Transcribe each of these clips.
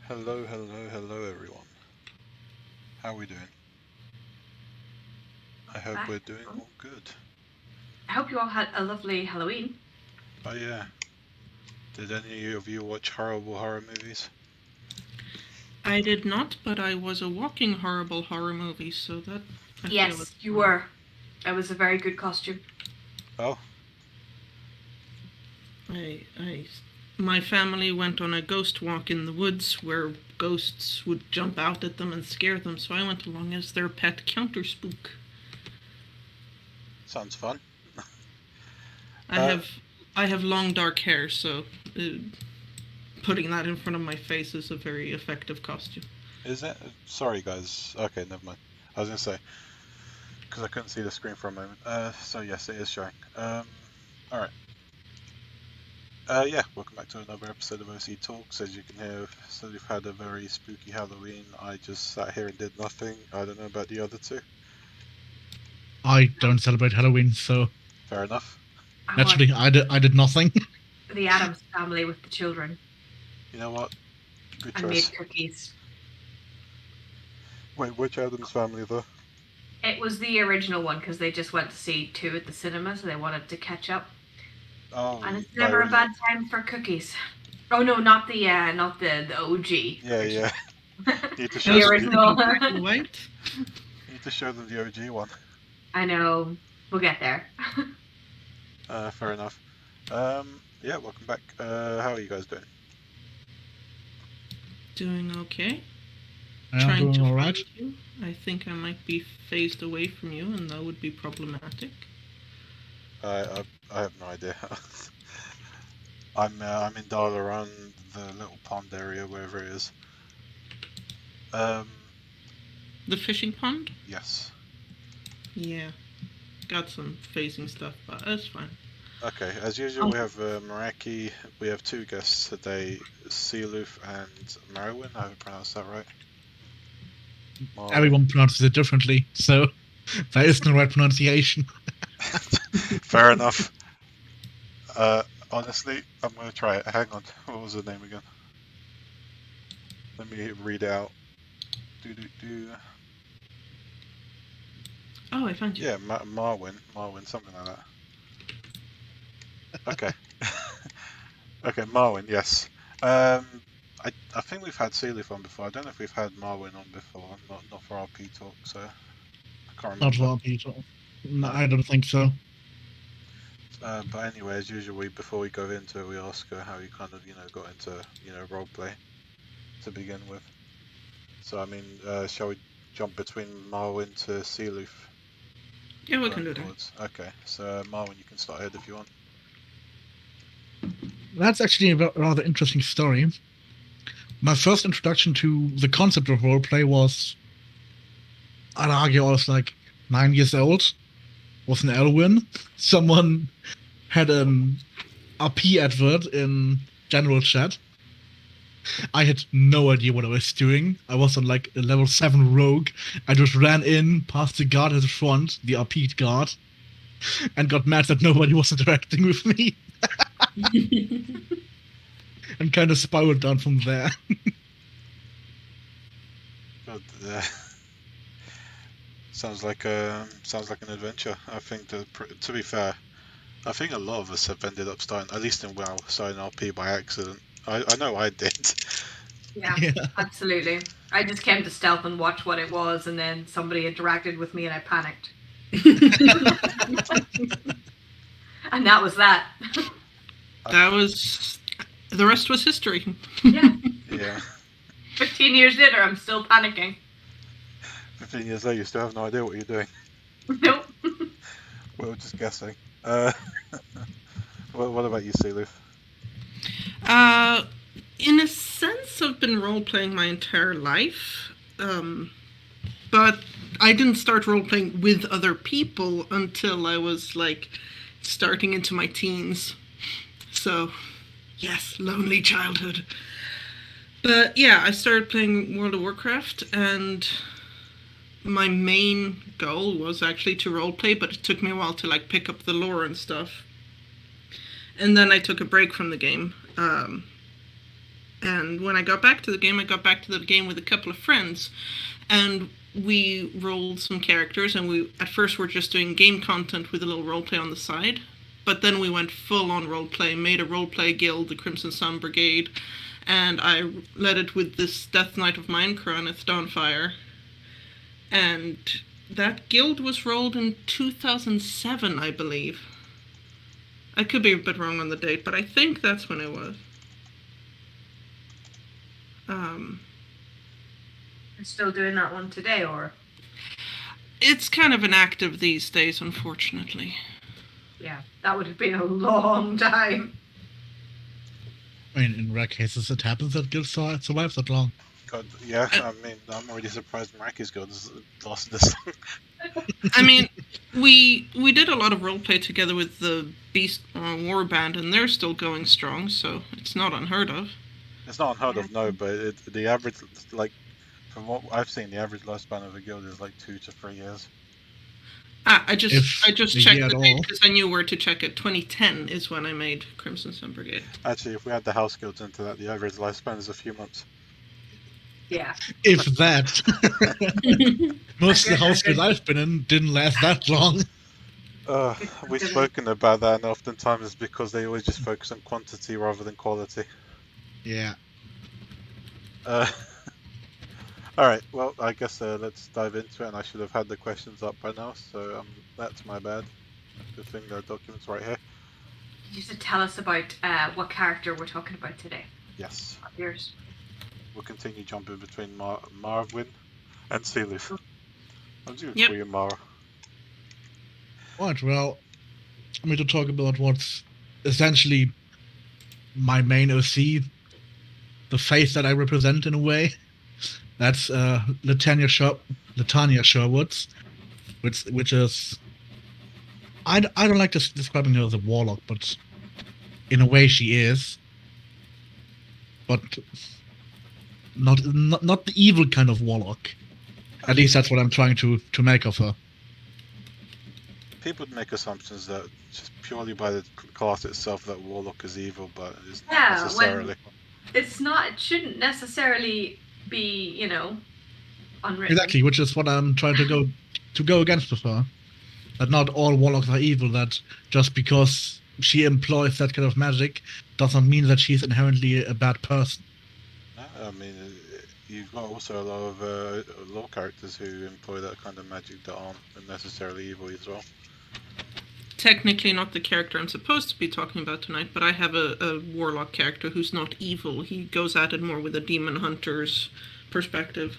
Hello, hello, hello everyone. How are we doing? I hope Back. we're doing all good. I hope you all had a lovely Halloween. Oh yeah, did any of you watch horrible horror movies? I did not, but I was a walking horrible horror movie, so that I feel is Yes, you fine. were. It was a very good costume. Oh, I, my family went on a ghost walk in the woods where ghosts would jump out at them and scare them, so I went along as their pet counter spook. sounds fun. I Uh, have, I have long dark hair, so uh, putting that in front of my face is a very effective costume. is it? Sorry guys. Okay, never mind. I was gonna say because I couldn't see the screen for a moment. So yes, it is showing. All right. Yeah, welcome back to another episode of OC Talks. As you can hear, so we've had a very spooky Halloween. I just sat here and did nothing. I don't know about the other two. I don't celebrate Halloween, so Fair enough. I watched naturally I did nothing. the Adams Family with the children You know what? Good and made choice. cookies. Wait, which Adams family though? It was the original one because they just went to see two at the cinema, so they wanted to catch up. Oh, And it's like never a original. bad time for cookies. Oh no, not the OG. Yeah, yeah. Need to show The Those them original. black and white. need to show them the OG one. I know. We'll get there. Fair enough. Yeah, welcome back. How are you guys doing? Doing okay. I am Trying doing to all find right. you. I think I might be phased away from you, and that would be problematic. I have no idea. I'm in Dalaran, the little pond area, wherever it is. Um, The fishing pond? yes. Yeah. Got some phasing stuff, but that's fine. Okay, as usual, we have Meraki. We have two guests today, Sealoof and Merwin. I haven't pronounced that right. Marwin. Everyone pronounces it differently, so there is no right pronunciation. Fair enough. Honestly, I'm gonna try it. Hang on. What was the name again? Let me read it out. Do do do. Oh, I found you. Yeah, Marwin, something like that. Okay. Okay, Marwin. Yes. I think we've had Sealeaf on before. I don't know if we've had Marwin on before. Not for RP talk, so I can't Not remember. for people. No, No. I don't think so. But anyway, as usual, before we go into it, we ask her how you kind of got into roleplay to begin with. So I mean, shall we jump between Marwin to Sealoof? Yeah, we Going can do that. forwards. Okay, so Marwin, you can start ahead if you want. That's actually a rather interesting story. My first introduction to the concept of roleplay was, I'd argue, I was like 9 years old. Was an Elwyn. Someone had an RP advert in general chat. I had no idea what I was doing. I was on like a level 7 rogue. I just ran in, past the guard at the front, the RP guard, and got mad that nobody was interacting with me. And kind of spiraled down from there. But, sounds like an adventure. I think that, to be fair, I think a lot of us have ended up starting, at least in WoW, starting RP by accident. I know I did. Yeah, Yeah. absolutely. I just came to stealth and watch what it was, and then somebody interacted with me, and I panicked. And that was that. That was. The rest was history. Yeah. Yeah. 15 years later, I'm still panicking. 15 years later, you still have no idea what you're doing. Nope. We were just guessing. What about you, Sealoof? In a sense, I've been role playing my entire life, but I didn't start role playing with other people until I was like starting into my teens. So, yes, lonely childhood. But yeah, I started playing World of Warcraft, and my main goal was actually to roleplay, but it took me a while to like pick up the lore and stuff. And then I took a break from the game. And when I got back to the game, I got back to the game with a couple of friends, and we rolled some characters, and we at first were just doing game content with a little roleplay on the side, but then we went full on roleplay, made a roleplay guild, the Crimson Sun Brigade, and I led it with this Death Knight of mine, Coraneth Dawnfire, and that guild was rolled in 2007, I believe. I could be a bit wrong on the date, but I think that's when it was. You're still doing that one today, or? It's kind of inactive these days, unfortunately. Yeah, that would have been a long time. I mean, in rare cases, it happens that guilds survive that long. God, yeah, I mean, I'm already surprised Meraki's guild has lasted this long. I mean, we did a lot of roleplay together with the Beast Warband, and they're still going strong, so it's not unheard of. It's not unheard of, no, but the average, like, from what I've seen, the average lifespan of a guild is like 2 to 3 years. I just If checked at the all. date because I knew where to check it. 2010 is when I made Crimson Sun Brigade. Actually, if we add the house guilds into that, the average lifespan is a few months. Yeah. If that. Most of the house guilds I've been in didn't last that long. We've spoken about that, and oftentimes it's because they always just focus on quantity rather than quality. Yeah. Alright, well, I guess let's dive into it, and I should have had the questions up by now, so that's my bad. Good thing there are documents right here. You should tell us about what character we're talking about today. Yes. Yours. We'll continue jumping between Marvin and Sealith. I'm just going to Yep. call you Mara. Right, well, I'm going to talk about what's essentially my main OC, the face that I represent in a way. That's Latanya Sherwoods, which is... I don't like describing her as a warlock, but in a way she is. But not the evil kind of warlock. At least that's what I'm trying to make of her. People would make assumptions that just purely by the class itself that warlock is evil, but it's not Yeah, necessarily. It's not. It shouldn't necessarily be, unwritten. Exactly, which is what I'm trying to go against with her. That not all warlocks are evil, that just because she employs that kind of magic does not mean that she's inherently a bad person. I mean, you've got also a lot of lore characters who employ that kind of magic that aren't necessarily evil as well. Technically not the character I'm supposed to be talking about tonight, but I have a warlock character who's not evil. He goes at it more with a demon hunter's perspective.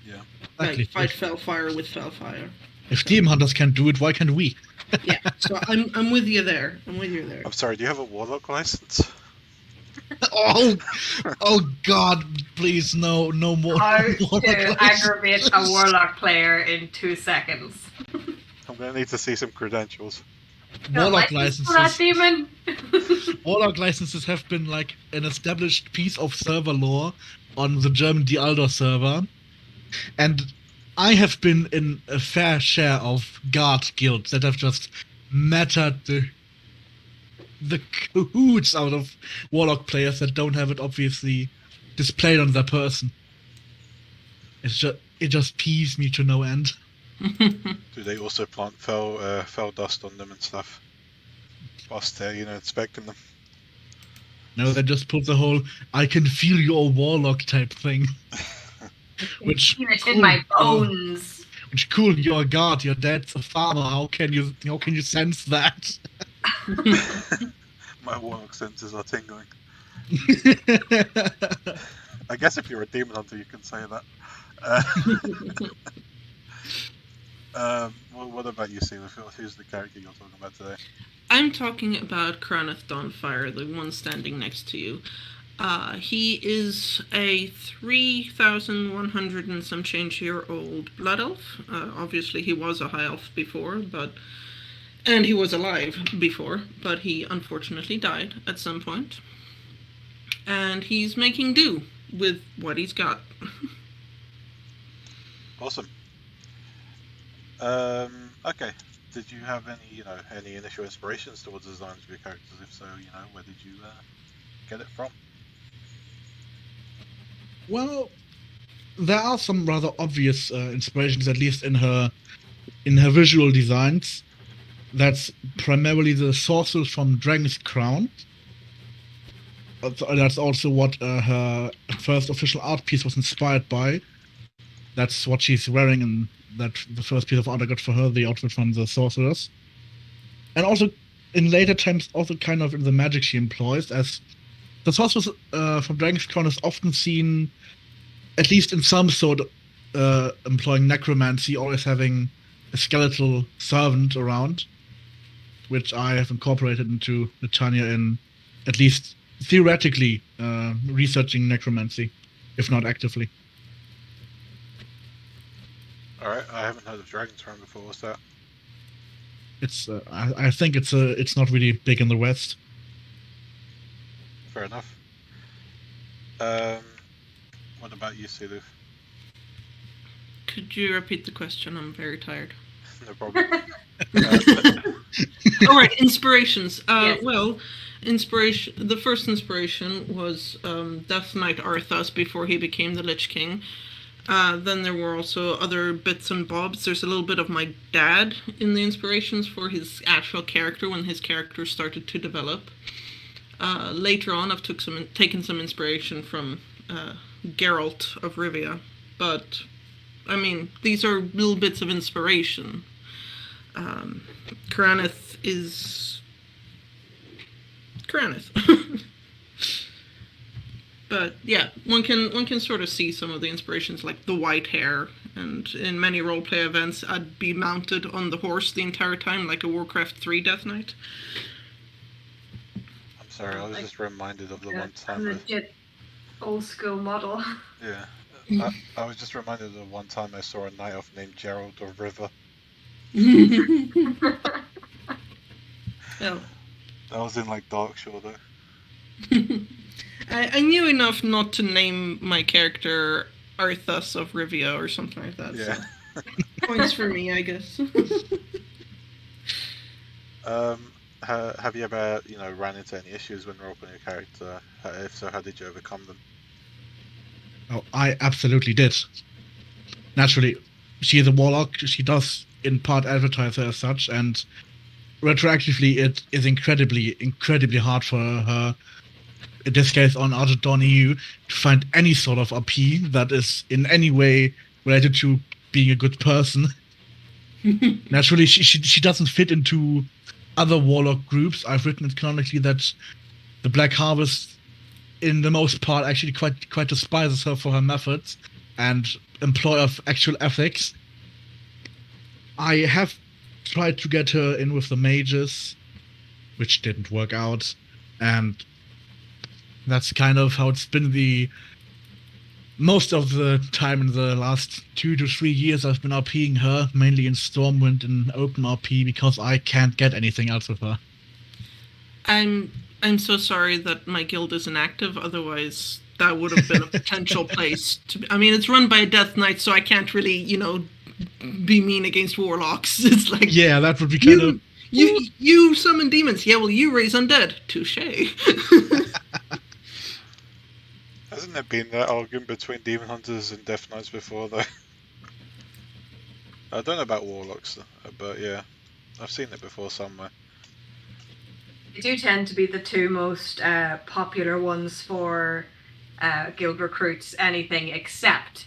Yeah. Like, Exactly. fight Fellfire with Fellfire. If demon hunters can do it, why can't we? Yeah, so I'm with you there. I'm sorry, do you have a warlock license? Oh God! Please, no more. How warlock to license. aggravate a warlock player in 2 seconds. I'm going to need to see some credentials. Warlock License for that licenses. demon. Warlock licenses have been like an established piece of server lore on the German Dialdo server, and I have been in a fair share of guard guilds that have just mattered the cahoots out of warlock players that don't have it obviously displayed on their person. It just peeves me to no end. Do they also plant fell dust on them and stuff? Whilst they're, inspecting them. No, they just put the whole "I can feel your warlock" type thing. Which Feel it in my bones. Which cool, you're a guard, your dad's a farmer. How can you sense that? My warlock senses are tingling. I guess if you're a demon hunter, you can say that. What about you, Sealer? Who's the character you're talking about today? I'm talking about Coraneth Dawnfire, the one standing next to you. He is a 3,100 and some change year old blood elf. Obviously, he was a high elf before, and he was alive before, but he unfortunately died at some point. And he's making do with what he's got. Awesome. Okay. Did you have any initial inspirations towards the designs of your characters? If so, where did you get it from? Well, there are some rather obvious inspirations, at least in her visual designs. That's primarily the sorceress from Dragon's Crown. That's also what her first official art piece was inspired by. That's what she's wearing in the first piece of art I got for her, the outfit from the sorceress. And also, in later times, also kind of in the magic she employs, as the sorceress from Dragon's Crown is often seen, at least in some sort, employing necromancy, always having a skeletal servant around, which I have incorporated into Tanya in, at least theoretically, researching necromancy, if not actively. Alright, I haven't heard of Dragon's Crown before. What's that? It's I think it's not really big in the West. Fair enough. What about you, Siluf? Could you repeat the question? I'm very tired. No problem. All right, inspirations. Yes. Well, inspiration. The first inspiration was Death Knight Arthas before he became the Lich King. Then there were also other bits and bobs. There's a little bit of my dad in the inspirations for his actual character when his character started to develop. Later on, I've taken some inspiration from Geralt of Rivia, but I mean, these are little bits of inspiration. Kranith is Kranith. But yeah, one can sort of see some of the inspirations, like the white hair, and in many roleplay events, I'd be mounted on the horse the entire time, like a Warcraft 3 Death Knight. I'm sorry, I was just reminded of the one A time. legit old school model. Yeah, I was just reminded of the one time I saw a night elf named Gerald of River. Well, That was in like Darkshore though. I knew enough not to name my character Arthas of Rivia or something like that. Yeah. So. Points for me, I guess. Have you ever, ran into any issues when role-playing a character? If so, how did you overcome them? Oh, I absolutely did. Naturally, she is a warlock. She does, in part, advertise her as such, and retroactively, it is incredibly hard for her, in this case on Argent Dawn EU, to find any sort of RP that is in any way related to being a good person. Naturally, she doesn't fit into other warlock groups. I've written it canonically that the Black Harvest, in the most part, actually quite despises her for her methods and employ of actual ethics. I have tried to get her in with the mages, which didn't work out, and that's kind of how it's been the most of the time in the last 2 to 3 years. I've been RPing her, mainly in Stormwind and Open RP, because I can't get anything else with her. I'm so sorry that my guild isn't active, otherwise that would have been a potential place to be. I mean, it's run by a Death Knight, so I can't really, be mean against warlocks. It's like, yeah, that would be kind of... You summon demons. Yeah, well, you raise undead. Touché. Hasn't there been that argument between demon hunters and death knights before, though? I don't know about warlocks, but yeah, I've seen it before somewhere. They do tend to be the two most popular ones for guild recruits, anything except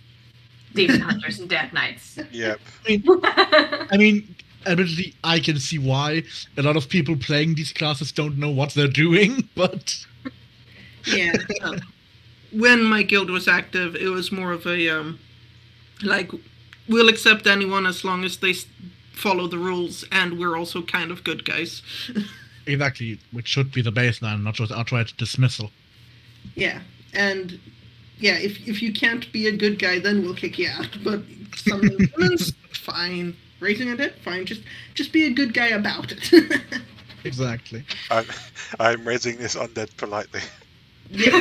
demon hunters and death knights. Yep. I mean, admittedly, I can see why a lot of people playing these classes don't know what they're doing, but... Yeah. When my guild was active, it was more of a, we'll accept anyone as long as they follow the rules, and we're also kind of good guys. Exactly, which should be the baseline, not just outright dismissal. Yeah, and yeah, if you can't be a good guy, then we'll kick you out. But some demons, fine. Raising a dead, fine. Just be a good guy about it. Exactly. I'm raising this undead politely. Yeah.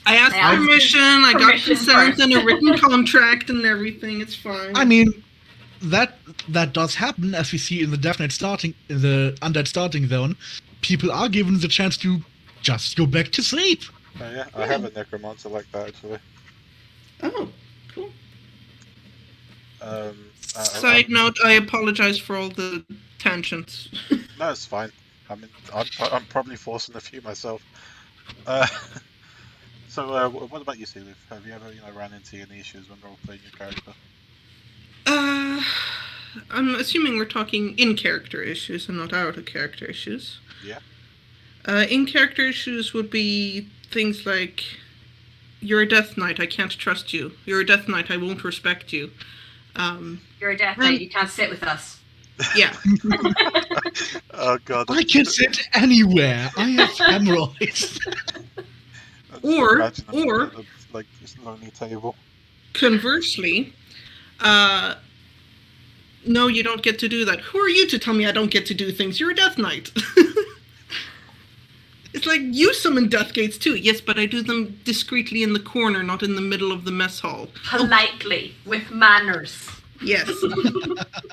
I asked permission. I got consent and a written contract and everything. It's fine. I mean, that does happen, as we see in the Death Knight undead starting zone. People are given the chance to just go back to sleep. Oh yeah, I have a necromancer like that actually. Oh, cool. I'm Side note, I apologize for all the tangents. no, it's fine. I mean, I'm probably forcing a few myself. Uh, so what about you, Sealith? Have you ever ran into any issues when role playing your character? Uh, I'm assuming we're talking in-character issues and not out-of-character issues. Yeah. In-character issues would be things like, you're a Death Knight, I can't trust you. You're a Death Knight, I won't respect you. You're a Death Knight, you can't sit with us. Yeah. Oh god. I can sit anywhere. I have hemorrhoids. I just Or- imagine them or- at the, like this lonely table. Conversely, no, you don't get to do that. Who are you to tell me I don't get to do things? You're a Death Knight. It's like, you summon Death Gates too. Yes, but I do them discreetly in the corner, not in the middle of the mess hall. Politely, with manners. Yes.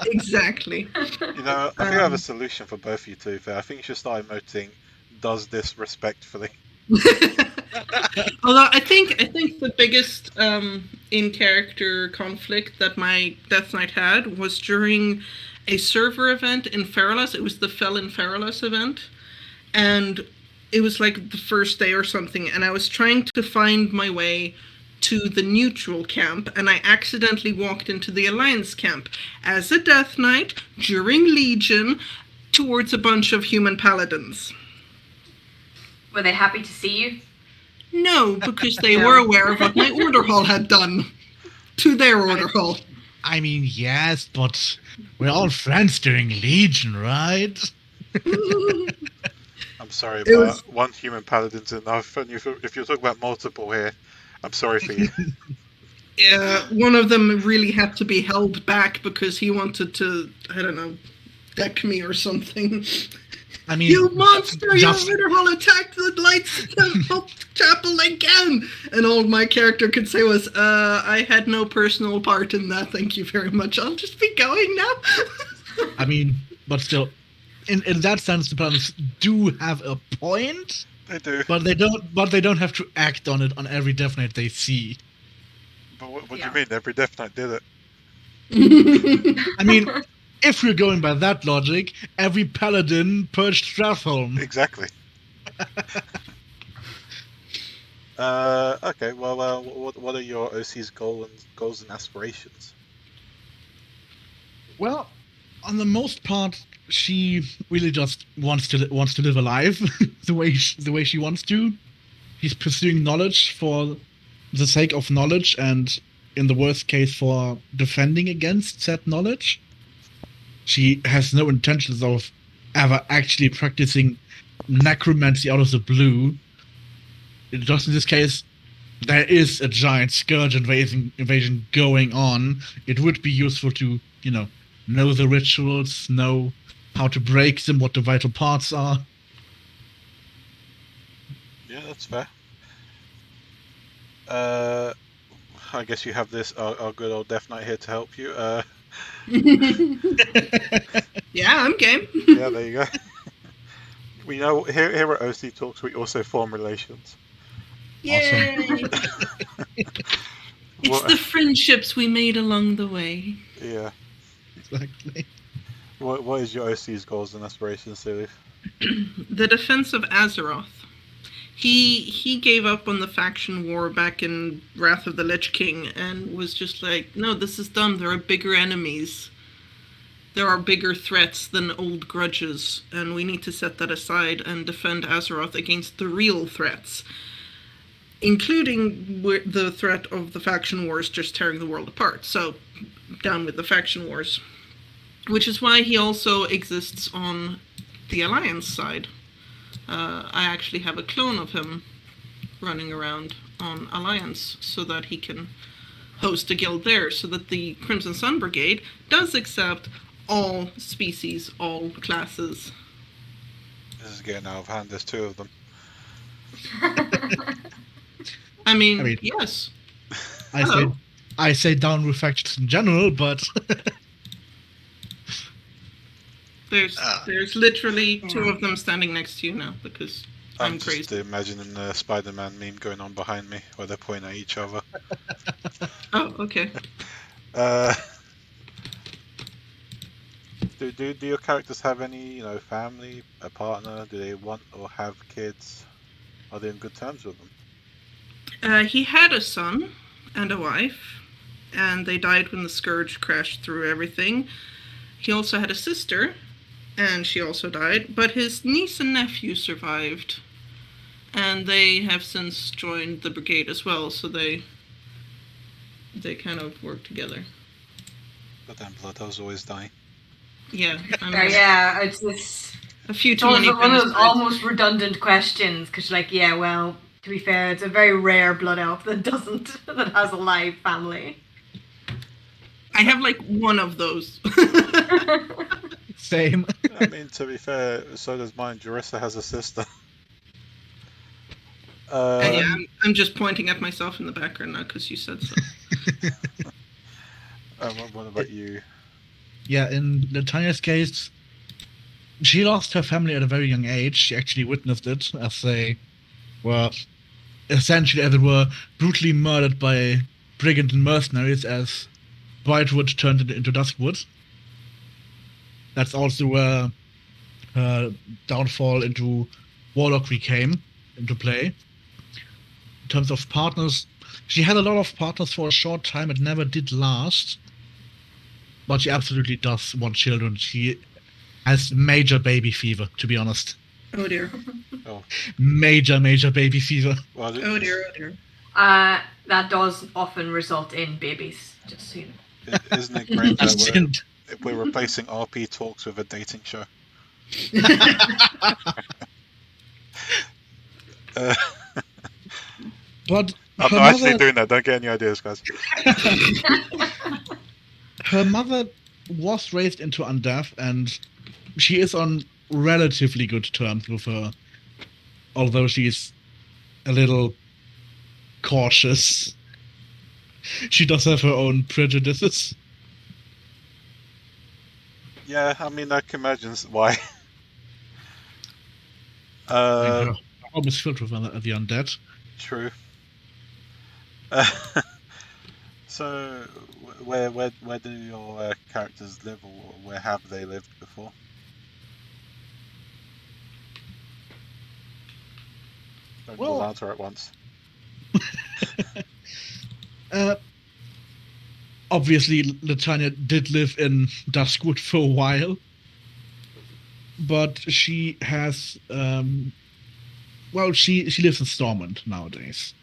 Exactly. I think I have a solution for both of you two. I think you should start emoting "does this respectfully." Although I think the biggest in-character conflict that my Death Knight had was during a server event in Feralas. It was the Fell in Feralas event, and it was like the first day or something, and I was trying to find my way to the neutral camp, and I accidentally walked into the Alliance camp as a Death Knight during Legion towards a bunch of human paladins. Were they happy to see you? No, because they No. were aware of what my order hall had done to their order hall. I mean, yes, but we're all friends during Legion, right? I'm sorry, It but was- one human paladin's enough. And if you're talking about multiple here, I'm sorry for you. One of them really had to be held back because he wanted to, I don't know, deck me or something. I mean, You monster! Your just- order hall attacked the Lights Chapel again! And all my character could say was, I had no personal part in that, thank you very much. I'll just be going now. I mean, but still, in that sense, the paladins do have a point, They do. but they don't have to act on it on every Death Knight they see. But what do Yeah. you mean? Every Death Knight did it. I mean, if we're going by that logic, every paladin purged Strathholm. Exactly. Okay. Well, what are your OC's goals and aspirations? Well, on the most part, she really just wants to live a life the way she wants to. She's pursuing knowledge for the sake of knowledge, and in the worst case, for defending against said knowledge. She has no intentions of ever actually practicing necromancy out of the blue. Just in this case, there is a giant scourge invasion going on. It would be useful to, know the rituals, know how to break them, what the vital parts are. Yeah, that's fair. I guess you have this our good old Death Knight here to help you. Yeah, I'm game. Yeah, there you go. We know here at OC Talks we also form relations. Yay! It's What- the friendships we made along the way. Yeah. Exactly. What is your OC's goals and aspirations, Sealith? The defense of Azeroth. He gave up on the faction war back in Wrath of the Lich King and was just like, no, this is done. There are bigger enemies. There are bigger threats than old grudges, and we need to set that aside and defend Azeroth against the real threats, including the threat of the faction wars just tearing the world apart. So, down with the faction wars. Which is why he also exists on the Alliance side. I actually have a clone of him running around on Alliance so that he can host a guild there, so that the Crimson Sun Brigade does accept all species, all classes. This is getting out of hand. There's two of them. I mean I mean- yes. I say down with factions in general, but There's literally two of them standing next to you now, because I'm crazy. just imagining the Spider-Man meme going on behind me where they're pointing at each other. Oh, okay. Do your characters have any, family, a partner? Do they want or have kids? Are they on good terms with them? He had a son and a wife, and they died when the scourge crashed through everything. He also had a sister, and she also died, but his niece and nephew survived. And they have since joined the brigade as well, so they kind of work together. But then Bloodhound's always dying. Yeah, Yeah, it's a few too one many of those femicides. almost redundant questions because, like, yeah, well, to be fair, it's a very rare blood elf that has a live family. I have like one of those. Same. I mean, to be fair, so does mine. Jarissa has a sister. Yeah, I'm just pointing at myself in the background now because you said so. What about you? Yeah, in Latania's case, she lost her family at a very young age. She actually witnessed it as they were essentially, as it were, brutally murdered by brigand and mercenaries as Brightwood turned into Duskwood. That's also where her downfall into Warlockery came into play. In terms of partners, she had a lot of partners for a short time. It never did last. But she absolutely does want children. She has major baby fever, to be honest. Oh dear. Oh, Major baby fever. well, Oh dear, oh dear. That does often result in babies, just so you know. Isn't it great As that in- we're replacing RP talks with a dating show? But I'm her not actually mother, doing that. Don't get any ideas, guys. her mother was raised into undeath, and she is on relatively good terms with her, although she's a little cautious. She does have her own prejudices. Yeah, I mean, I can imagine why. Her home is filled with the undead. True. So, where do your characters live, or where have they lived before? Don't all Well- answer at once. Obviously, Latanya did live in Duskwood for a while, but she has, she lives in Stormont nowadays.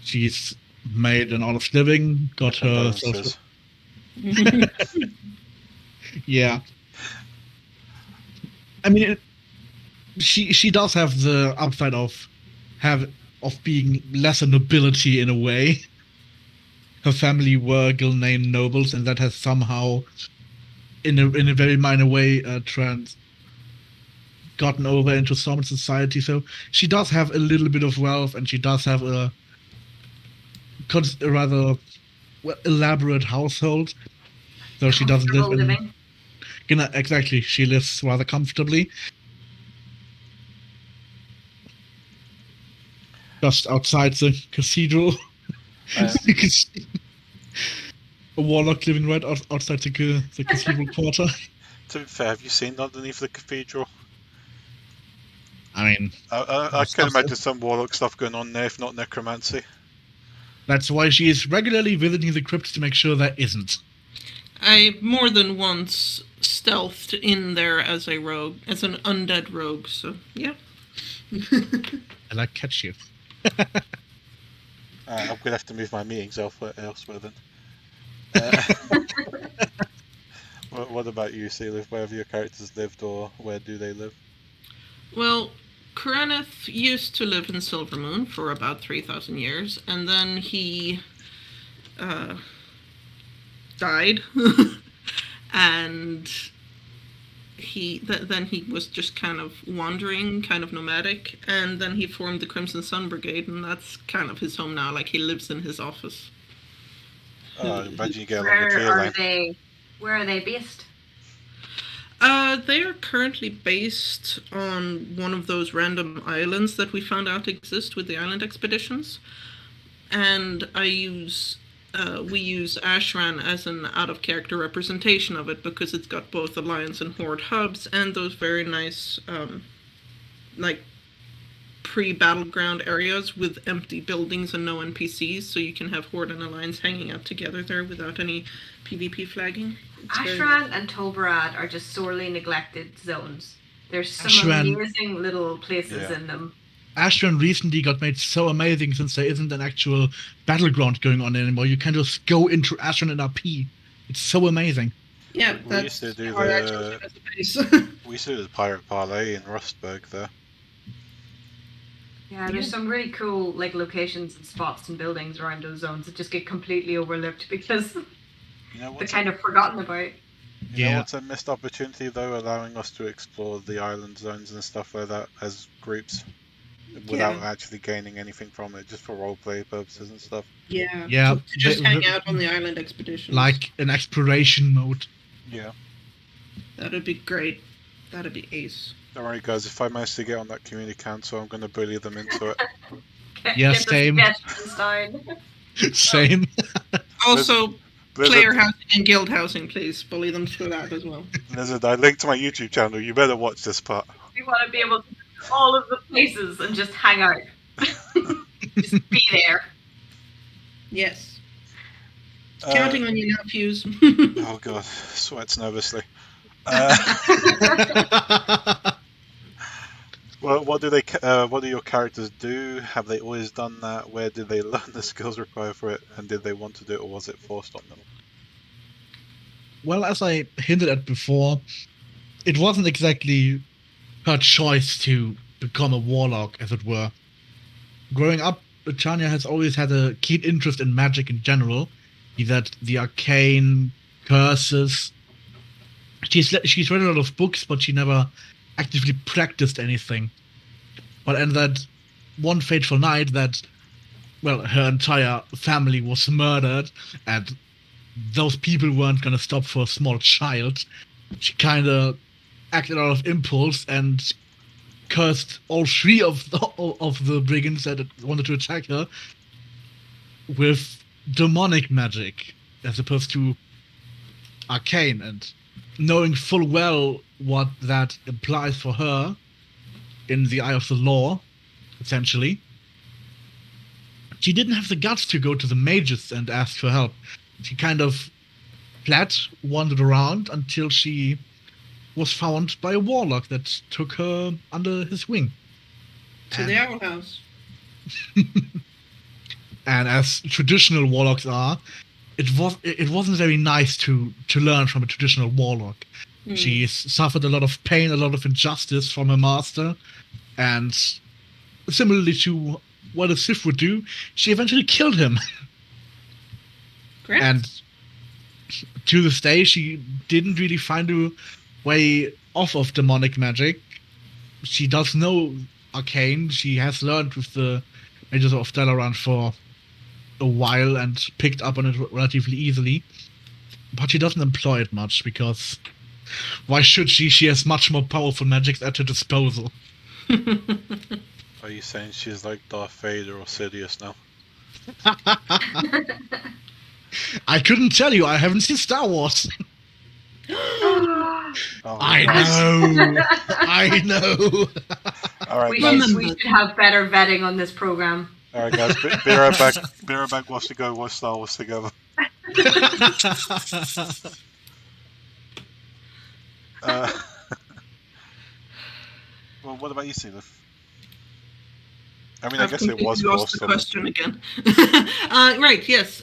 She's made an honest living, got herself. Condolences. Yeah. I mean, she does have the upside of being lesser nobility in a way. Her family were Gilnane nobles, and that has somehow, in a very minor way, gotten over into Stormont society. So she does have a little bit of wealth, and she does have a rather elaborate household. So she doesn't live in. Living. Exactly, she lives rather comfortably. Just outside the cathedral. You can see a warlock living right outside the cathedral quarter. To be fair, have you seen underneath the cathedral? I mean, I can imagine some warlock stuff going on there, if not necromancy. That's why she is regularly visiting the crypts to make sure there isn't. I more than once stealthed in there as a rogue, as an undead rogue, so yeah. And I catch you. I'm going to have to move my meetings elsewhere then. What about you, Sealiv? Where have your characters lived, or where do they live? Well, Kreneth used to live in Silvermoon for about 3,000 years, and then he died, and then he was just kind of wandering, kind of nomadic, and then he formed the Crimson Sun Brigade, and that's kind of his home now. Like, he lives in his office. Oh, imagine you get along with Where Clear are Lane. they? Where are they based? They are currently based on one of those random islands that we found out exist with the island expeditions. And we use Ashran as an out-of-character representation of it because it's got both Alliance and Horde hubs and those very nice, like, pre-battleground areas with empty buildings and no NPCs, so you can have Horde and Alliance hanging out together there without any PvP flagging. Ashran and Tolbarad are just sorely neglected zones. There's some Ashran- amazing little places Yeah. in them. Ashran recently got made so amazing since there isn't an actual battleground going on anymore. You can just go into Ashran and RP. It's so amazing. Yeah, We that's used to do how I the- chose it as a base. We used to do the Pirate Parlay in Rustburg there. Yeah, there's some really cool like locations and spots and buildings around those zones that just get completely overlooked because You know they're what's kind of forgotten about. You know Yeah. what's a missed opportunity though, allowing us to explore the island zones and stuff like that as groups without actually gaining anything from it, just for roleplay purposes and stuff. Yeah, Yeah, to just they- hang out on the island expeditions. Like an exploration mode. Yeah. That'd be great. That'd be ace. Don't worry, guys. If I manage to get on that community council, I'm going to bully them into it. Yeah, Get the same. suggestions down. Same. Also, Blizzard, player housing and guild housing, please. Bully them through that as well. Blizzard, I linked to my YouTube channel. You better watch this part. We want to be able to visit all of the places and just hang out. Just be there. Yes. Uh, Counting on you now, Fuse. Oh god, sweats nervously. Well, what do your characters do? Have they always done that? Where did they learn the skills required for it? And did they want to do it, or was it forced on them? Well, as I hinted at before, it wasn't exactly her choice to become a warlock, as it were. Growing up, Tanya has always had a keen interest in magic in general, be that the arcane, curses. She's read a lot of books, but she never actively practiced anything. But on that one fateful night that, well, her entire family was murdered, and those people weren't going to stop for a small child, she kind of acted out of impulse and cursed all three of the brigands that wanted to attack her with demonic magic, as opposed to arcane. And knowing full well what that implies for her in the eye of the law, essentially, she didn't have the guts to go to the mages and ask for help. She kind of wandered around until she was found by a warlock that took her under his wing. To the Owl House. And as traditional warlocks are, it wasn't very nice to learn from a traditional warlock. She suffered a lot of pain, a lot of injustice from her master, and similarly to what a Sith would do, she eventually killed him. Great. And to this day, she didn't really find a way off of demonic magic. She does know arcane. She has learned with the mages of Dalaran for a while and picked up on it relatively easily. But she doesn't employ it much because why should she? She has much more powerful magics at her disposal. Are you saying she's like Darth Vader or Sidious now? I couldn't tell you. I haven't seen Star Wars. Oh, I God. know. I know. All right, we guys. should have better vetting on this program. All right, guys. Be right back. Be right back. Wants to go watch Star Wars together. Well, what about you, Seelith? I mean, I guess it was lost forced the on them. question again. Right, yes.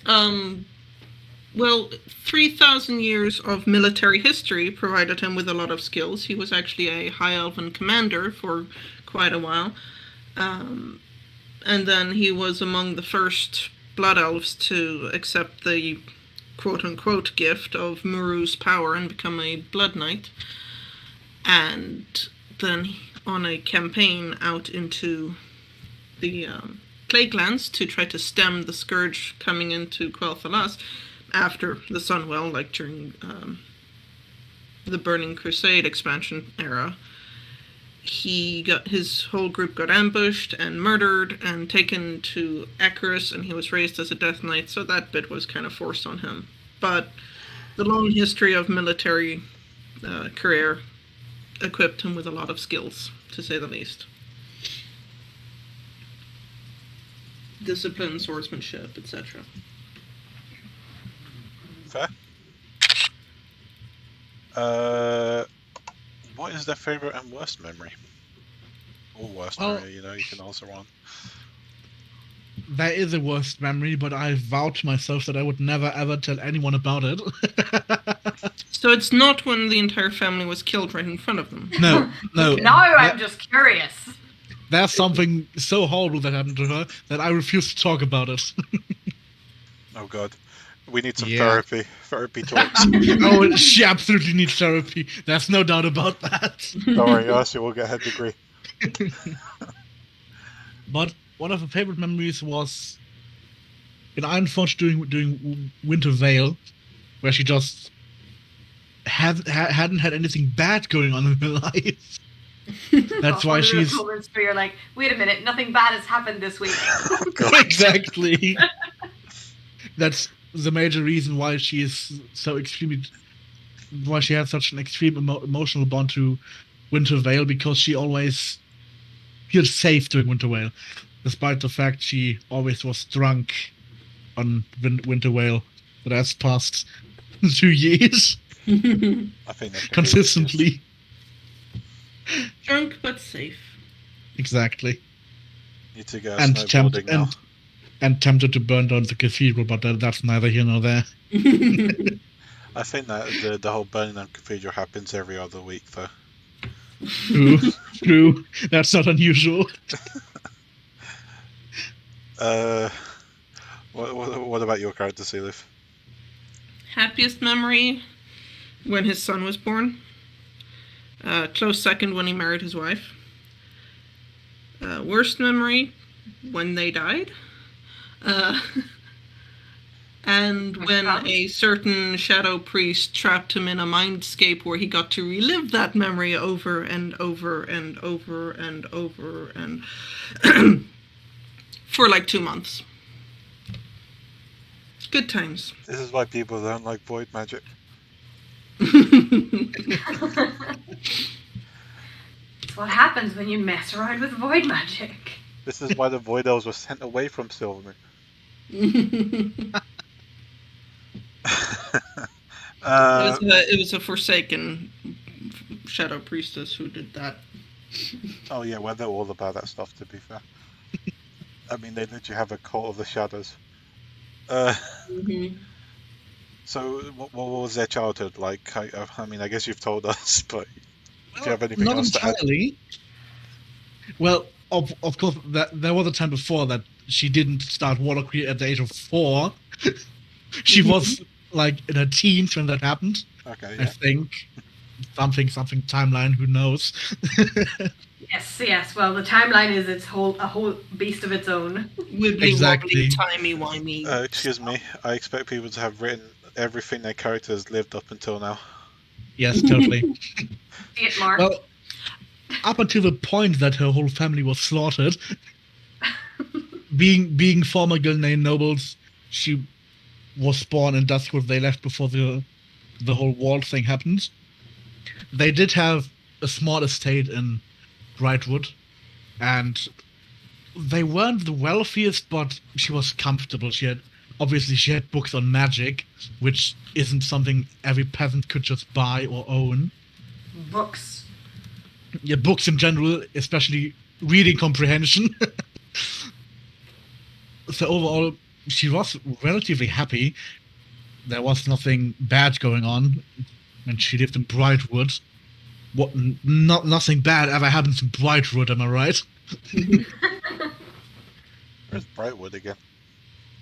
Well, 3,000 years of military history provided him with a lot of skills. He was actually a High Elven commander for quite a while. And then he was among the first Blood Elves to accept the quote-unquote gift of Muru's power and become a Blood Knight. And then on a campaign out into the Plaguelands to try to stem the scourge coming into Quel'Thalas after the Sunwell, like during the Burning Crusade expansion era, his whole group got ambushed and murdered and taken to Icarus, and he was raised as a Death Knight, so that bit was kind of forced on him. But the long history of military career equipped him with a lot of skills, to say the least. Discipline, swordsmanship, etc. Fair. What is their favorite and worst memory? Or worst memory, you can answer one. There is a worst memory, but I vowed to myself that I would never ever tell anyone about it. So it's not when the entire family was killed right in front of them. No. Now I'm just curious. There's something so horrible that happened to her that I refuse to talk about it. Oh god. We need some Yeah. therapy talks. Oh, she absolutely needs therapy. There's no doubt about that. Don't worry, Archie will get her degree. But one of her favorite memories was in Ironforge doing Winter Veil, where she just hadn't had anything bad going on in her life. That's why she's Moments where you're like, wait a minute, nothing bad has happened this week. exactly. That's the major reason why she is so extremely. Why she had such an extreme emotional bond to Winter Veil, because she always feels safe during Winter Veil, despite the fact she always was drunk on Winter Veil for the past 2 years. I think that's Consistently. Drunk but safe. Exactly. Need to go And snowboarding now. and tempted to burn down the cathedral, but that's neither here nor there. I think that the whole burning down cathedral happens every other week, though. True. That's not unusual. What about your character, Sealith? Happiest memory, when his son was born. Close second, when he married his wife. Worst memory, when they died. And when a certain shadow priest trapped him in a mindscape where he got to relive that memory over and over and over and over and for like 2 months. Good times. This is why people don't like void magic. It's what happens when you mess around with void magic. This is why the void elves were sent away from Silvermoon. It was a forsaken shadow priestess who did that. Oh yeah, well they're all about that stuff, to be fair. I mean, they literally have a cult of the shadows. So, what was their childhood like? I mean, I guess you've told us, but do you have anything not else to add? entirely. Well, of course, there was a time before that she didn't start Warlock at the age of 4. She was like in her teens when that happened. Okay, I yeah. think something timeline. Who knows? Yes. Well, the timeline is a whole beast of its own. Exactly. Timey-wimey. Excuse me. I expect people to have written everything their characters lived up until now. Yes, totally. See it, Mark. Well, up until the point that her whole family was slaughtered, being former Gilnean nobles, she was born in Duskwood. They left before the whole wall thing happened. They did have a small estate in Brightwood, and they weren't the wealthiest, but she was comfortable. She had books on magic, which isn't something every peasant could just buy or own. Books. Yeah, books in general, especially reading comprehension. So overall, she was relatively happy. There was nothing bad going on, and she lived in Brightwood. Nothing bad ever happens in Brightwood, am I right? Where's Brightwood again?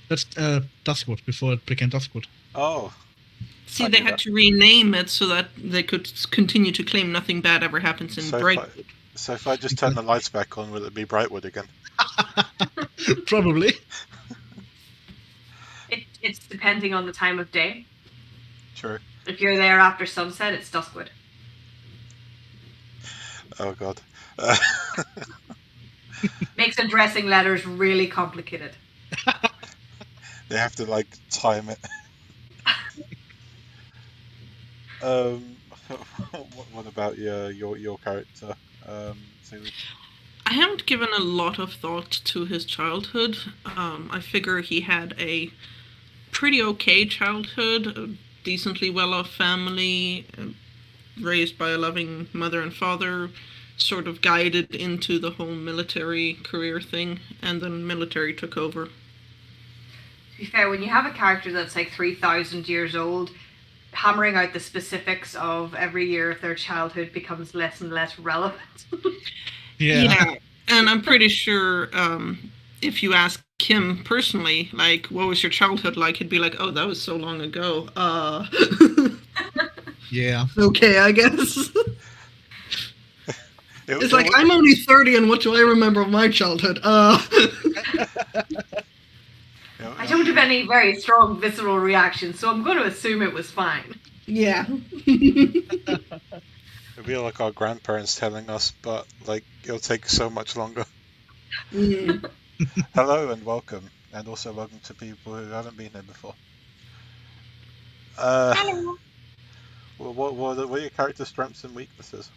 That's Duskwood, before it became Duskwood. Oh. See, they had to rename it so that they could continue to claim nothing bad ever happens in Brightwood. So if I just turn the lights back on, will it be Brightwood again? Probably. It's depending on the time of day. True. If you're there after sunset, it's duskwood. Oh god. Makes addressing letters really complicated. They have to like time it. What about your character, Celie? I haven't given a lot of thought to his childhood. I figure he had a pretty okay childhood, a decently well-off family, raised by a loving mother and father, sort of guided into the whole military career thing, and then military took over. To be fair, when you have a character that's like 3,000 years old, hammering out the specifics of every year of their childhood becomes less and less relevant. Yeah, and I'm pretty sure if you ask him personally, like, what was your childhood like? He'd be like, oh, that was so long ago. Yeah. Okay, I guess. It- It's it like, was- I'm only 30, and what do I remember of my childhood? I don't have any very strong visceral reactions, so I'm going to assume it was fine. Yeah. It'd be like our grandparents telling us, but like it'll take so much longer. Mm. Hello and welcome, and also welcome to people who haven't been here before. Hello. What are your character's strengths and weaknesses?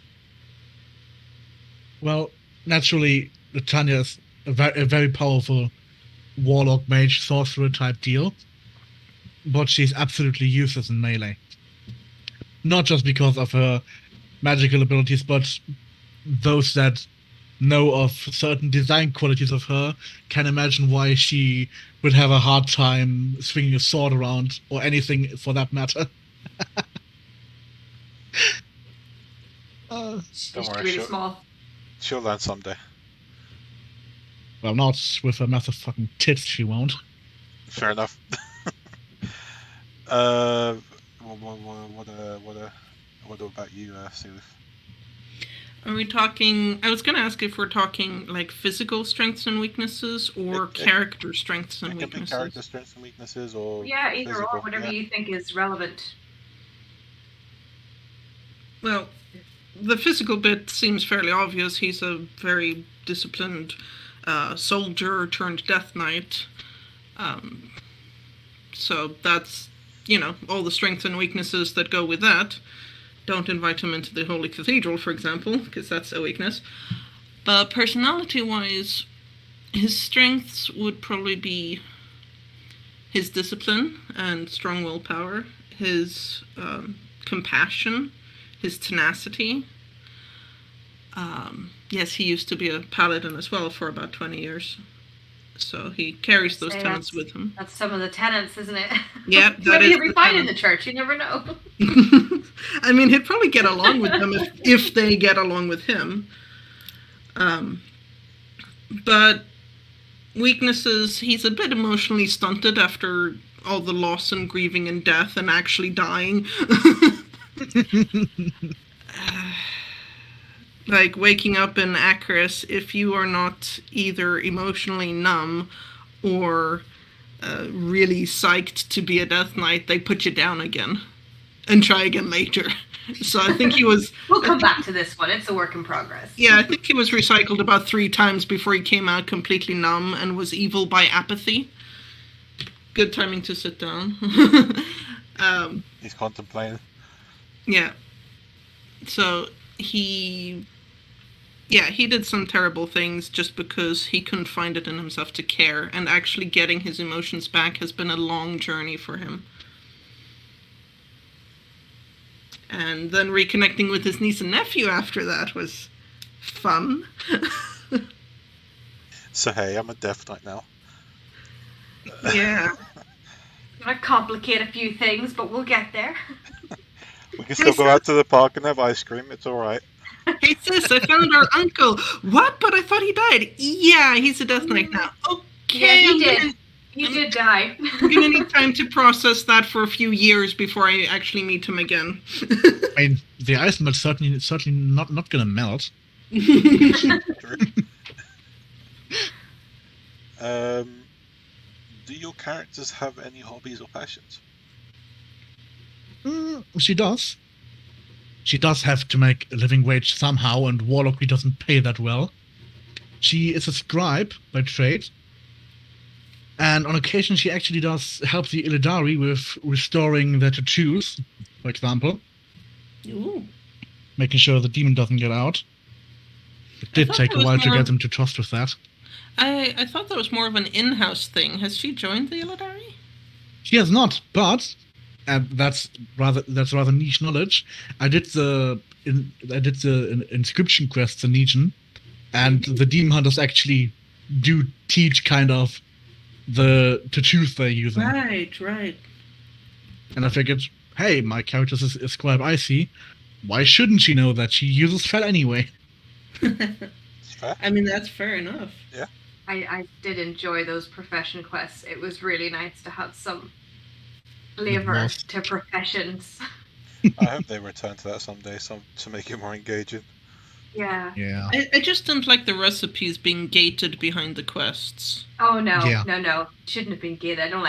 Well, naturally, Tanya is a very powerful warlock, mage, sorcerer type deal, but she's absolutely useless in melee. Not just because of her magical abilities, but those that know of certain design qualities of her can imagine why she would have a hard time swinging a sword around, or anything for that matter. Don't worry, really small. she'll learn someday. Well, not with her massive fucking tits, she won't. Fair enough. What about you, Celie? Are we talking? I was going to ask if we're talking like physical strengths and weaknesses, or character strengths and It can be weaknesses. character strengths and weaknesses, or Yeah, either physical. or, whatever Yeah. you think is relevant. Well, the physical bit seems fairly obvious. He's a very disciplined soldier turned death knight. So that's, all the strengths and weaknesses that go with that. Don't invite him into the Holy Cathedral, for example, because that's a weakness. But personality-wise, his strengths would probably be his discipline and strong willpower, his compassion, his tenacity. Yes, he used to be a paladin as well for about 20 years. So he carries those tenets with him. That's some of the tenets, isn't it? Yeah, that maybe is he'll be the fine tenet. in the church. You never know. I mean, he'd probably get along with them if they get along with him. But weaknesses, he's a bit emotionally stunted after all the loss and grieving and death and actually dying. Like waking up in Acaris, if you are not either emotionally numb or really psyched to be a Death Knight, they put you down again and try again later. So I think he was... We'll come back to this one. It's a work in progress. Yeah, I think he was recycled about 3 times before he came out completely numb and was evil by apathy. Good timing to sit down. He's contemplating. Yeah. So he did some terrible things just because he couldn't find it in himself to care, and actually getting his emotions back has been a long journey for him. And then reconnecting with his niece and nephew after that was fun. So hey, I'm a Death Knight now. Yeah. It's going to complicate a few things, but we'll get there. We can still go out to the park and have ice cream. It's all right. Hey sis, I found our uncle. What? But I thought he died. Yeah, he's a Death Knight now. Okay, Yeah, he did. He did die. I'm gonna need time to process that for a few years before I actually meet him again. I mean, the ice melt's certainly not gonna melt. Do your characters have any hobbies or passions? She does. She does have to make a living wage somehow, and Warlockry doesn't pay that well. She is a scribe by trade, and on occasion she actually does help the Illidari with restoring their tattoos, for example, Ooh. making sure the demon doesn't get out. It I did thought take that a was while to more- get them to trust with that. I thought that was more of an in-house thing. Has she joined the Illidari? She has not, but and that's rather niche knowledge. I did the inscription quests in Legion, and the demon hunters actually do teach kind of the tattoos they're using. Right. And I figured, hey, my character is a scribe icy. Why shouldn't she know that? She uses fel anyway. It's fair. I mean, that's fair enough. I did enjoy those profession quests. It was really nice to have some flavor was. to professions. I hope they return to that someday, to make it more engaging. Yeah. Yeah. I just didn't like the recipes being gated behind the quests. Oh no, Yeah. no, shouldn't have been gated. I don't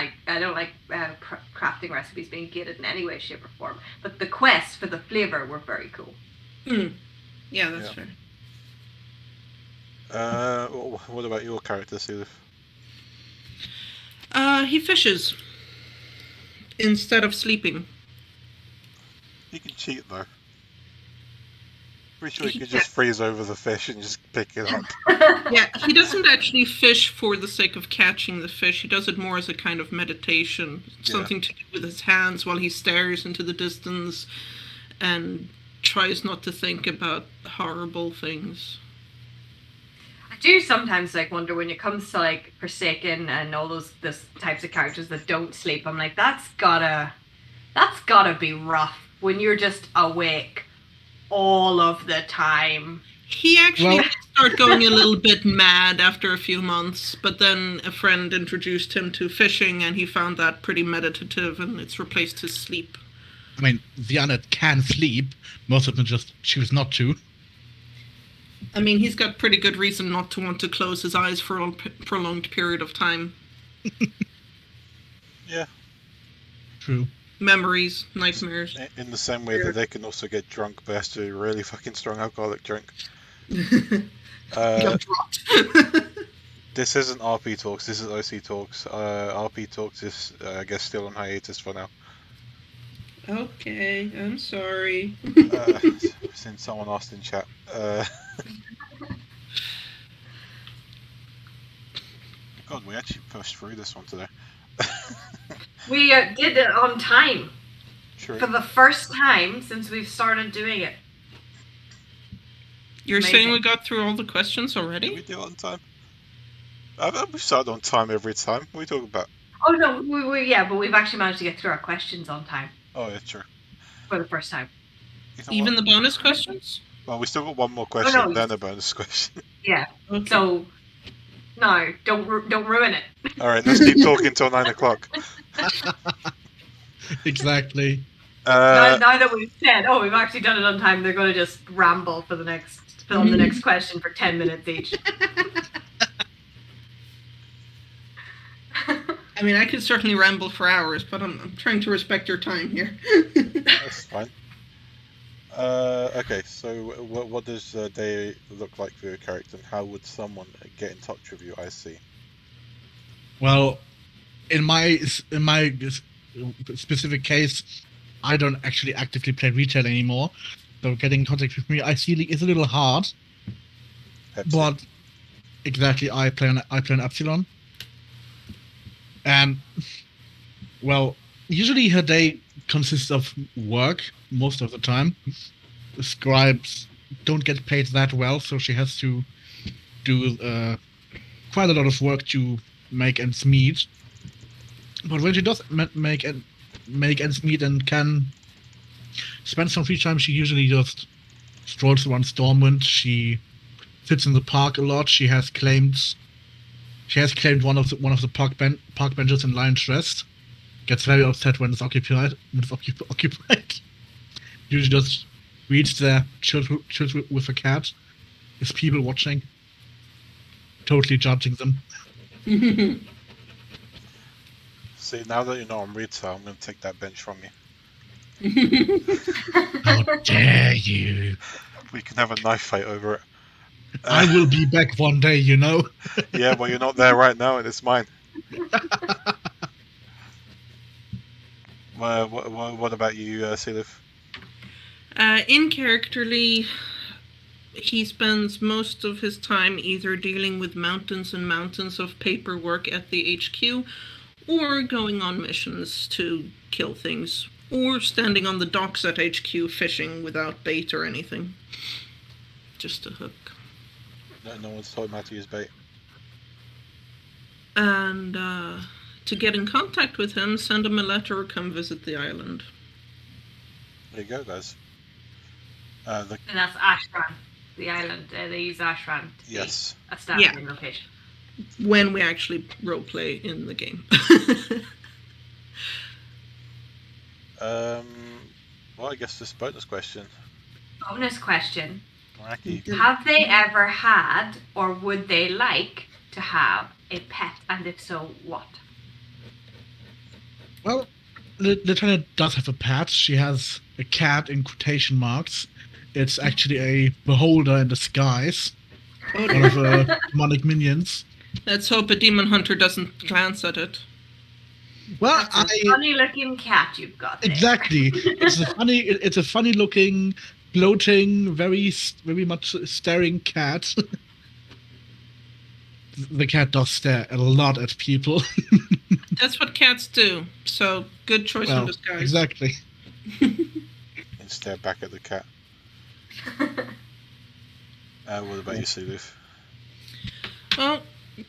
like crafting recipes being gated in any way, shape, or form. But the quests for the flavor were very cool. Yeah, that's Yeah. fair. What about your character, Sealith? He fishes instead of sleeping. You can cheat though. Pretty sure you could just freeze over the fish and just pick it up. Yeah, he doesn't actually fish for the sake of catching the fish. He does it more as a kind of meditation, something to do with his hands while he stares into the distance and tries not to think about horrible things. I do sometimes wonder when it comes to Forsaken and all those types of characters that don't sleep. I'm like, that's gotta be rough when you're just awake all of the time. He actually did start going a little bit mad after a few months, but then a friend introduced him to fishing and he found that pretty meditative and it's replaced his sleep. I mean, the undead can sleep. Most of them just choose not to. I mean, he's got pretty good reason not to want to close his eyes for a prolonged period of time. Yeah. True. Memories, nightmares. In the same way that they can also get drunk, but has to be really fucking strong alcoholic drink. Got dropped. This isn't RP Talks, this is OC Talks. RP Talks is, I guess, still on hiatus for now. Okay, I'm sorry. Since someone asked in chat. God, we actually pushed through this one today. We did it on time. True. For the first time since we've started doing it. You're Amazing. saying we got through all the questions Did we already? do it on time? We started on time every time. What are we talking about? Oh no, but we've actually managed to get through our questions on time Oh, yeah, true. for the first time. You know Even what? the bonus questions? Well, we still got one more question, no. then a bonus question. Yeah. Okay. So, no, don't ruin it. Alright, let's keep talking till 9 o'clock. Exactly. Now that we've said, we've actually done it on time, they're going to just ramble for the next question for 10 minutes each. I mean, I could certainly ramble for hours, but I'm trying to respect your time here. That's fine. Okay, so what does a day look like for your character, and how would someone get in touch with you? I see. Well, in my specific case, I don't actually actively play retail anymore, so getting in contact with me ideally is a little hard. Pepsi. But exactly, I play an Epsilon, and well, usually her day consists of work most of the time. The scribes don't get paid that well, so she has to do quite a lot of work to make ends meet. But when she does make ends meet and can spend some free time, she usually just strolls around Stormwind. She sits in the park a lot. She has claimed one of the park benches in Lion's Rest. Gets very upset when it's occupied. Usually just reads there, chills with a cat. There's people watching, totally judging them. See, now that you're not on retail, I'm going to take that bench from you. How dare you? We can have a knife fight over it. I will be back one day, you know. Yeah, well, you're not there right now, and it's mine. What about you, Sealif? In characterly, he spends most of his time either dealing with mountains and mountains of paperwork at the HQ, or going on missions to kill things, or standing on the docks at HQ fishing without bait or anything. Just a hook. No one's told him how to use bait. And to get in contact with him, send him a letter or come visit the island. There you go, guys. And that's Ashran, the island. They use Ashran to be Yes. a standing location. When we actually roleplay in the game. Well, I guess this bonus question. Bonus question. Meraki. Have they ever had, or would they like to have, a pet? And if so, what? Well, Lieutenant does have a pet. She has a cat in quotation marks. It's actually a beholder in disguise. One of her demonic minions. Let's hope a demon hunter doesn't glance at it. Well, That's a funny-looking cat you've got there. Exactly. It's a funny-looking, gloating, very much staring cat. The cat does stare a lot at people. That's what cats do. So, good choice on disguise. Exactly. And stare back at the cat. What about you, Sealif? Well,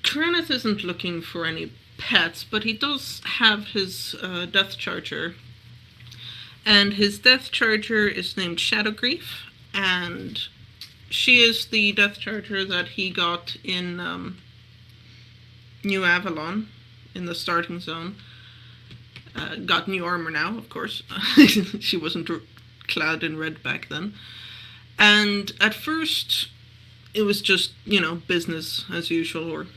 Kreneth isn't looking for any pets, but he does have his death charger. And his death charger is named Shadowgrief, and she is the death charger that he got in New Avalon, in the starting zone. Got new armor now, of course. She wasn't clad in red back then. And at first, it was just, business as usual, or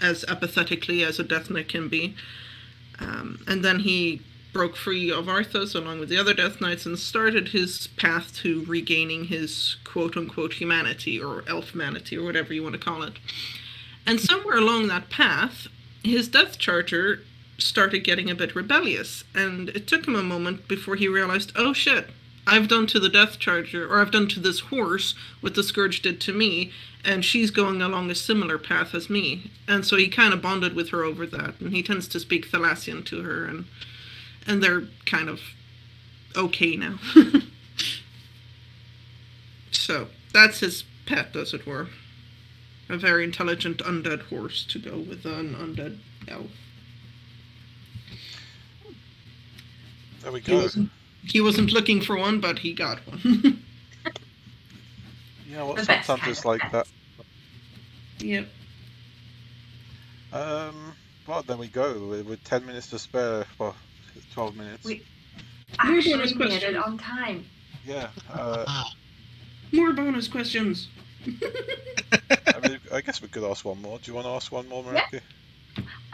as apathetically as a Death Knight can be. And then he broke free of Arthas along with the other Death Knights and started his path to regaining his quote-unquote humanity, or elf-manity, or whatever you want to call it. And somewhere along that path, his Death Charger started getting a bit rebellious, and it took him a moment before he realized, oh shit, I've done to the Death Charger, or I've done to this horse what the Scourge did to me, and she's going along a similar path as me. And so he kind of bonded with her over that, and he tends to speak Thalassian to her, and they're kind of okay now. So, that's his pet, as it were. A very intelligent undead horse to go with an undead elf. There we go. He wasn't looking for one, but he got one. You know what? The best Sometimes kind it's of like that. Yep. Well, there we go. With 10 minutes to spare. Well, 12 minutes. We More actually bonus made it questions. on time. Yeah. More bonus questions. I guess we could ask one more. Do you want to ask one more, Yeah.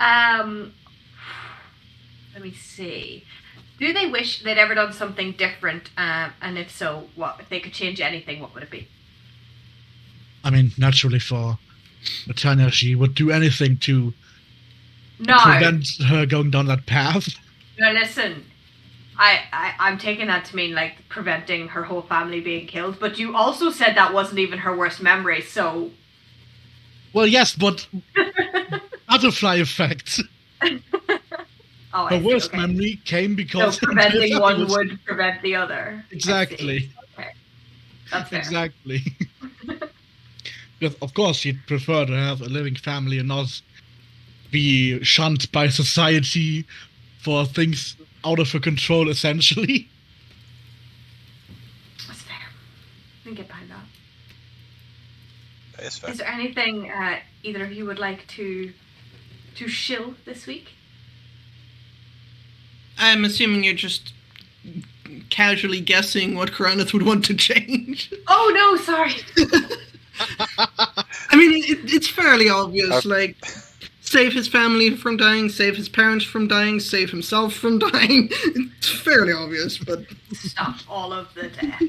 Meraki? Let me see. Do they wish they'd ever done something different? And if so, what? If they could change anything, what would it be? I mean, naturally for Tanya, she would do anything to No. prevent her going down that path. No, listen. I'm taking that to mean like preventing her whole family being killed. But you also said that wasn't even her worst memory, so. Well, yes, but butterfly effect. Oh, I Her see, worst okay. memory came because So preventing one was- would prevent the other. I Exactly. see. Okay. That's fair. Exactly. Because of course she'd prefer to have a living family and not be shunned by society for things out of her control, essentially. That's fair. I can get behind that. That is fair. Is there anything either of you would like to shill this week? I'm assuming you're just casually guessing what Kreneth would want to change. Oh no, sorry. I mean, it's fairly obvious. Uh, Like, save his family from dying, save his parents from dying, save himself from dying. It's fairly obvious, but Stop all of the death.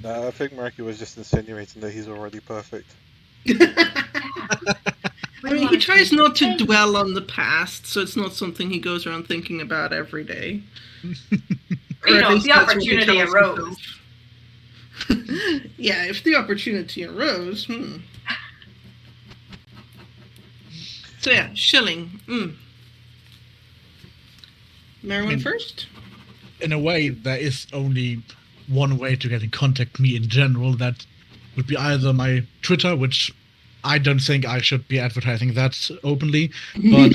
No, I think Meraki was just insinuating that he's already perfect. I mean, he tries not to dwell on the past, so it's not something he goes around thinking about every day. You know, if the opportunity arose. Yeah, if the opportunity arose. So yeah, shilling. Merwin first? In a way, there is only one way to get in contact with me in general. That would be either my Twitter, which I don't think I should be advertising that openly, but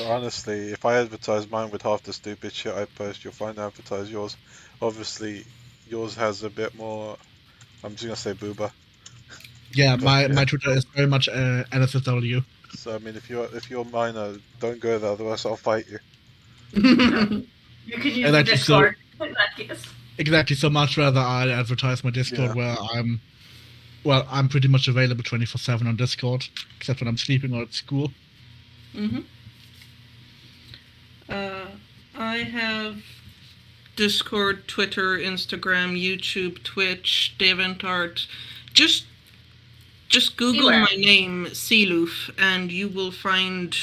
Honestly, if I advertise mine with half the stupid shit I post, you'll find I advertise yours. Obviously, yours has a bit more. I'm just gonna say booba. yeah, But, my Twitter is very much NSFW. So I mean, if you're minor, don't go there, otherwise I'll fight you. You can use the Exactly, so Discord in that case. exactly, so much rather I advertise my Discord Yeah. where I'm pretty much available 24/7 on Discord, except when I'm sleeping or at school. I have Discord, Twitter, Instagram, YouTube, Twitch, DeviantArt. Just Google Beware. my name, Sealoof, and you will find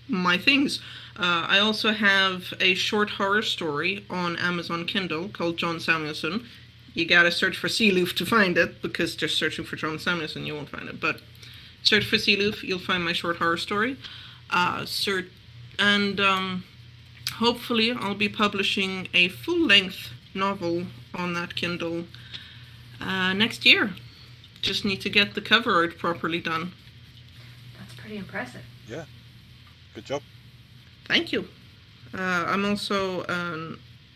my things. I also have a short horror story on Amazon Kindle called John Samuelson. You gotta search for Sealoof to find it, because just searching for John Samuelson you won't find it. But search for Sealoof, you'll find my short horror story. Hopefully I'll be publishing a full-length novel on that Kindle next year. Just need to get the cover art properly done. That's pretty impressive. Yeah. Good job. Thank you. I'm also,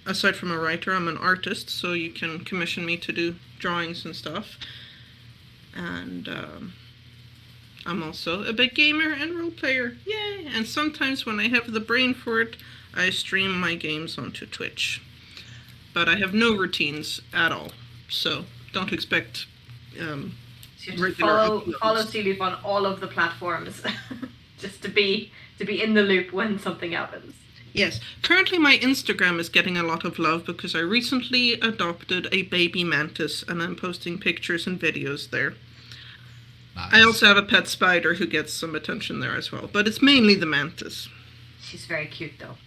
aside from a writer, I'm an artist, so you can commission me to do drawings and stuff. And I'm also a big gamer and role player. Yay! And sometimes when I have the brain for it, I stream my games onto Twitch. But I have no routines at all, so don't expect So you have to follow Sealoof on all of the platforms, just to be in the loop when something happens. Yes. Currently my Instagram is getting a lot of love because I recently adopted a baby mantis and I'm posting pictures and videos there. Nice. I also have a pet spider who gets some attention there as well, but it's mainly the mantis. She's very cute though.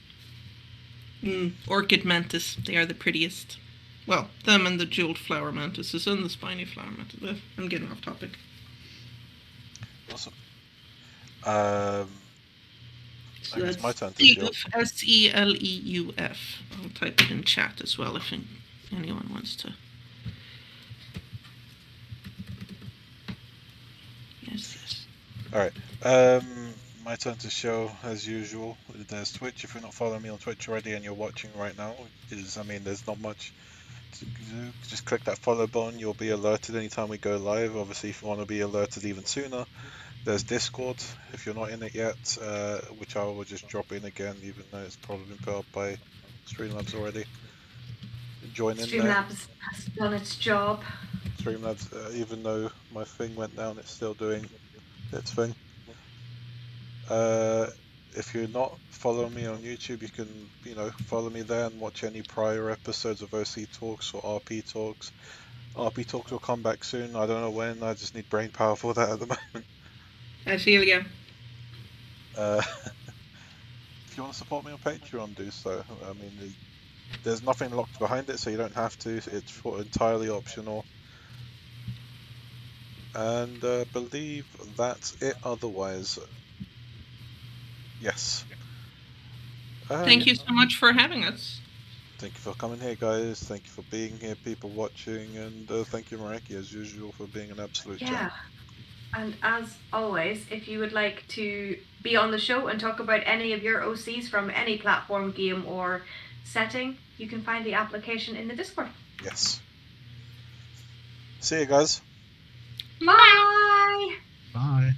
Orchid mantis, they are the prettiest. Well, them and the jeweled flower mantises and the spiny flower mantis. I'm getting off topic. Awesome. So I guess that's my turn to shill. Seleuf. I'll type it in chat as well if anyone wants to. Yes. Alright. My turn to show as usual. There's Twitch. If you're not following me on Twitch already and you're watching right now, there's not much to do. Just click that follow button. You'll be alerted anytime we go live. Obviously, if you want to be alerted even sooner, there's Discord. If you're not in it yet, which I will just drop in again, even though it's probably been put up by Streamlabs already. Join in there. Streamlabs has done its job. Streamlabs, even though my thing went down, it's still doing its thing. If you're not following me on YouTube, you can, follow me there and watch any prior episodes of OC Talks or RP Talks. RP Talks will come back soon. I don't know when. I just need brain power for that at the moment. I feel you. If you want to support me on Patreon, do so. I mean, there's nothing locked behind it, so you don't have to. It's entirely optional. And believe that's it otherwise. Yes. Thank you so much for having us. Thank you for coming here, guys. Thank you for being here, people watching, and thank you, Meraki, as usual, for being an absolute gem. And as always, if you would like to be on the show and talk about any of your OCs from any platform, game, or setting, you can find the application in the Discord. Yes. See you guys. Bye! Bye.